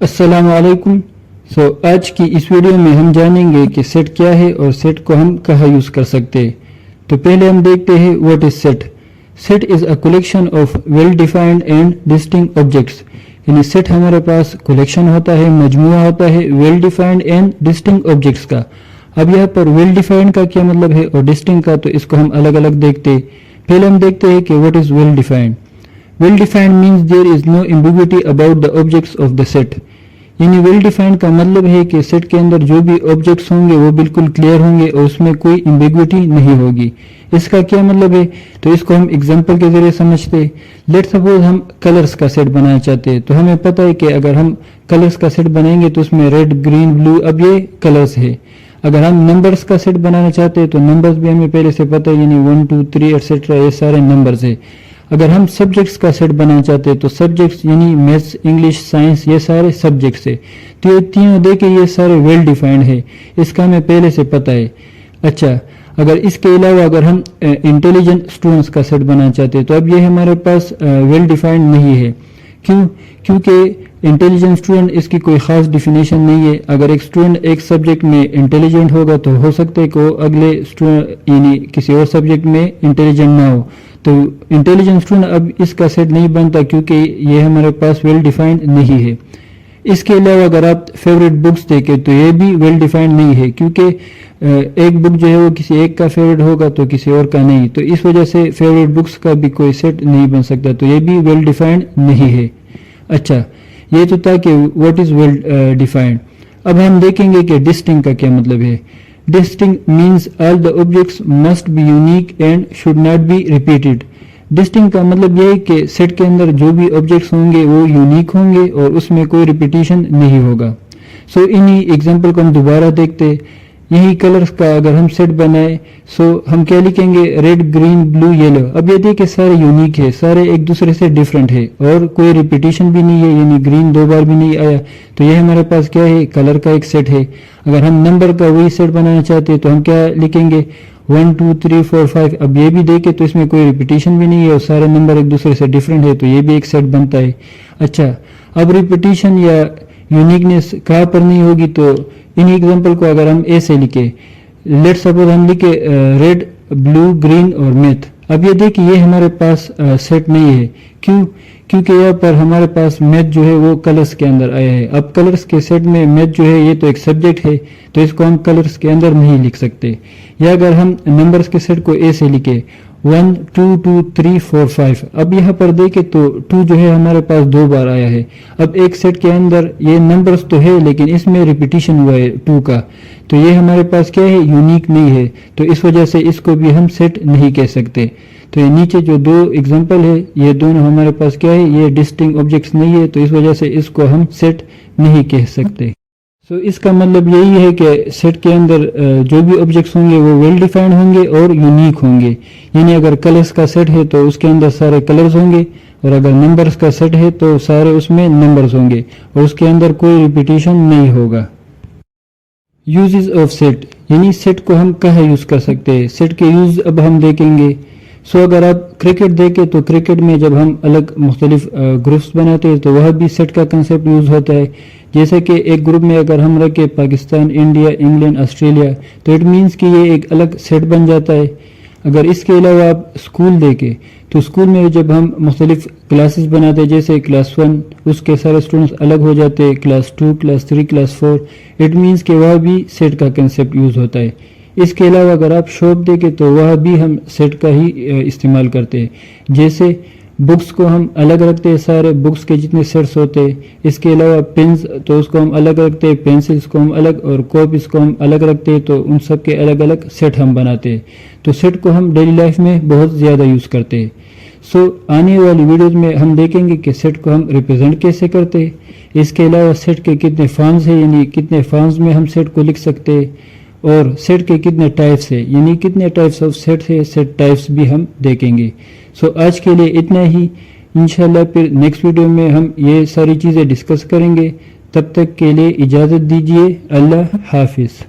السلام علیکم. آج کی اس ویڈیو میں ہم جانیں گے کہ سیٹ کیا ہے اور سیٹ کو ہم کہاں یوز کر سکتے ہیں. تو پہلے ہم دیکھتے ہیں what is set. Set is a collection of well defined and distinct objects. یعنی سیٹ ہمارے پاس کلیکشن ہوتا ہے، مجموعہ ہوتا ہے well defined and distinct objects کا. اب یہاں پر ویل ڈیفائنڈ کا کیا مطلب ہے اور ڈسٹنکٹ کا، تو اس کو ہم الگ الگ دیکھتے ہیں. پہلے ہم دیکھتے ہیں کہ what is well defined. Well defined means there is no ambiguity about the objects of the set. یعنی ویل ڈیفائنڈ کا مطلب ہے کہ سیٹ کے اندر جو بھی آبجیکٹس ہوں گے وہ بالکل کلیئر ہوں گے اور اس میں کوئی ایمبیگوٹی نہیں ہوگی. اس کا کیا مطلب ہے، تو اس کو ہم اگزامپل کے ذریعے سمجھتے. لیٹ سپوز ہم کلرز کا سیٹ بنانا چاہتے ہیں، تو ہمیں پتہ ہے کہ اگر ہم کلرز کا سیٹ بنائیں گے تو اس میں ریڈ، گرین، بلو، اب یہ کلرز ہے. اگر ہم نمبرز کا سیٹ بنانا چاہتے ہیں تو نمبرز بھی ہمیں پہلے سے پتہ ہے، یعنی 1 2 3 ایٹسٹرا، یہ سارے نمبرز ہے. اگر ہم سبجیکٹس کا سیٹ بنانا چاہتے ہیں تو سبجیکٹس یعنی میتھس، انگلش، سائنس، یہ سارے سبجیکٹس ہے. تو یہ تینوں دیکھیں یہ سارے ویل ڈیفائنڈ ہے، اس کا ہمیں پہلے سے پتہ ہے. اچھا، اگر اس کے علاوہ اگر ہم انٹیلیجنٹ اسٹوڈنٹس کا سیٹ بنانا چاہتے ہیں تو اب یہ ہمارے پاس ویل ڈیفائنڈ نہیں ہے. کیونکہ انٹیلیجنٹ اسٹوڈنٹ اس کی کوئی خاص ڈیفینیشن نہیں ہے. اگر ایک اسٹوڈنٹ ایک سبجیکٹ میں انٹیلیجنٹ ہوگا تو ہو سکتا ہے کہ وہ اگلے یعنی کسی اور سبجیکٹ میں انٹیلیجنٹ نہ ہو. تو انٹیلیجنٹ اسٹوڈنٹ اب اس کا سیٹ نہیں بنتا کیونکہ یہ ہمارے پاس ویل ڈیفائنڈ نہیں ہے. اس کے علاوہ اگر آپ فیوریٹ بکس دیکھیں تو یہ بھی ویل ڈیفائنڈ نہیں ہے، کیونکہ ایک بک جو ہے وہ کسی ایک کا فیوریٹ ہوگا تو کسی اور کا نہیں. تو اس وجہ سے فیوریٹ بکس کا بھی کوئی سیٹ نہیں بن سکتا، تو یہ بھی ویل ڈیفائنڈ نہیں ہے. اچھا، یہ تو تھا کہ واٹ از ویل ڈیفائنڈ. اب ہم دیکھیں گے کہ ڈسٹنکٹ کا کیا مطلب ہے. Distinct means all the objects must be unique and should not be repeated. Distinct کا مطلب یہ ہے کہ سیٹ کے اندر جو بھی آبجیکٹس ہوں گے وہ یونیک ہوں گے اور اس میں کوئی ریپیٹیشن نہیں ہوگا. انہی ایگزامپل کو ہم دوبارہ دیکھتے. یہی کلرز کا اگر ہم سیٹ بنائے ہم کیا لکھیں گے، ریڈ، گرین، بلو، یلو. اب یہ دیکھیں سارے یونیک ہے، سارے ایک دوسرے سے ڈفرینٹ ہے اور کوئی ریپیٹیشن بھی نہیں ہے، یعنی گرین 2 بار بھی نہیں آیا. تو یہ ہمارے پاس کیا ہے، کلر کا ایک سیٹ ہے. اگر ہم نمبر کا وہی سیٹ بنانا چاہتے ہیں تو ہم کیا لکھیں گے، 1 2 3 4 5. اب یہ بھی دیکھیں تو اس میں کوئی ریپیٹیشن بھی نہیں ہے اور سارے نمبر ایک دوسرے سے ڈفرینٹ ہے، تو یہ بھی ایک سیٹ بنتا ہے. اچھا، اب ریپیٹیشن یا یونیکنیس کہاں پر نہیں ہوگی، تو ان ایگزامپل کو اگر ہم ایسے لکھیں، لیٹ سپوز ہم لکھیں ریڈ، بلو، گرین اور میتھ. اب یہ دیکھیں یہ ہمارے پاس سیٹ نہیں ہے. کیونکہ یہاں پر ہمارے پاس میتھ جو ہے وہ کلرز کے اندر آیا ہے. اب کلرز کے سیٹ میں میتھ جو ہے یہ تو ایک سبجیکٹ ہے، تو اس کو ہم کلرز کے اندر نہیں لکھ سکتے. یا اگر ہم نمبرز کے سیٹ کو ایسے لکھیں 1 2 2 3 4 5. اب یہاں پر دیکھیں تو 2 جو ہے ہمارے پاس 2 بار آیا ہے. اب ایک سیٹ کے اندر یہ نمبرز تو ہے لیکن اس میں ریپیٹیشن ہوا ہے 2 کا، تو یہ ہمارے پاس کیا ہے، یونیک نہیں ہے. تو اس وجہ سے اس کو بھی ہم سیٹ نہیں کہہ سکتے. تو یہ نیچے جو 2 ایگزامپل ہے یہ دونوں ہمارے پاس کیا ہے، یہ ڈسٹنکٹ آبجیکٹس نہیں ہے، تو اس وجہ سے اس کو ہم سیٹ نہیں کہہ سکتے. اس کا مطلب یہی ہے کہ سیٹ کے اندر جو بھی آبجیکٹس ہوں گے وہ ویل ڈیفائنڈ ہوں گے اور یونیک ہوں گے. یعنی اگر کلرز کا سیٹ ہے تو اس کے اندر سارے کلرز ہوں گے، اور اگر نمبرز کا سیٹ ہے تو سارے اس میں نمبرز ہوں گے اور اس کے اندر کوئی ریپیٹیشن نہیں ہوگا. یوزز آف سیٹ، یعنی سیٹ کو ہم کہاں یوز کر سکتے ہیں. سیٹ کے یوز اب ہم دیکھیں گے. اگر آپ کرکٹ دیکھیں تو کرکٹ میں جب ہم الگ مختلف گروپس بناتے ہیں تو وہاں بھی سیٹ کا کنسیپٹ یوز ہوتا ہے. جیسے کہ ایک گروپ میں اگر ہم رکھیں پاکستان، انڈیا، انگلینڈ، آسٹریلیا، تو اٹ مینس کہ یہ ایک الگ سیٹ بن جاتا ہے. اگر اس کے علاوہ آپ اسکول دیکھیں تو اسکول میں جب ہم مختلف کلاسز بناتے ہیں، جیسے کلاس 1 اس کے سارے اسٹوڈنٹس الگ ہو جاتے ہیں، class 2، class 3، class 4. It means کہ وہاں بھی سیٹ کا کنسیپٹ یوز ہوتا ہے. اس کے علاوہ اگر آپ شاپ دیکھیں تو وہاں بھی ہم سیٹ کا ہی استعمال کرتے ہیں. جیسے بکس کو ہم الگ رکھتے ہیں، سارے بکس کے جتنے سیٹس ہوتے ہیں. اس کے علاوہ پینز تو اس کو ہم الگ رکھتے ہیں، پینسلس کو ہم الگ، اور کاپیز کو ہم الگ رکھتے ہیں. تو ان سب کے الگ الگ سیٹ ہم بناتے ہیں. تو سیٹ کو ہم ڈیلی لائف میں بہت زیادہ یوز کرتے ہیں. آنے والی ویڈیوز میں ہم دیکھیں گے کہ سیٹ کو ہم ریپرزینٹ کیسے کرتے ہیں. اس کے علاوہ سیٹ کے کتنے فارمز ہیں، یعنی کتنے فارمز میں ہم سیٹ کو لکھ سکتے ہیں، اور سیٹ کے کتنے ٹائپس ہیں، یعنی کتنے ٹائپس آف سیٹ ہے، سیٹ ٹائپس بھی ہم دیکھیں گے. آج کے لیے اتنا ہی. انشاءاللہ پھر نیکسٹ ویڈیو میں ہم یہ ساری چیزیں ڈسکس کریں گے. تب تک کے لیے اجازت دیجیے. اللہ حافظ.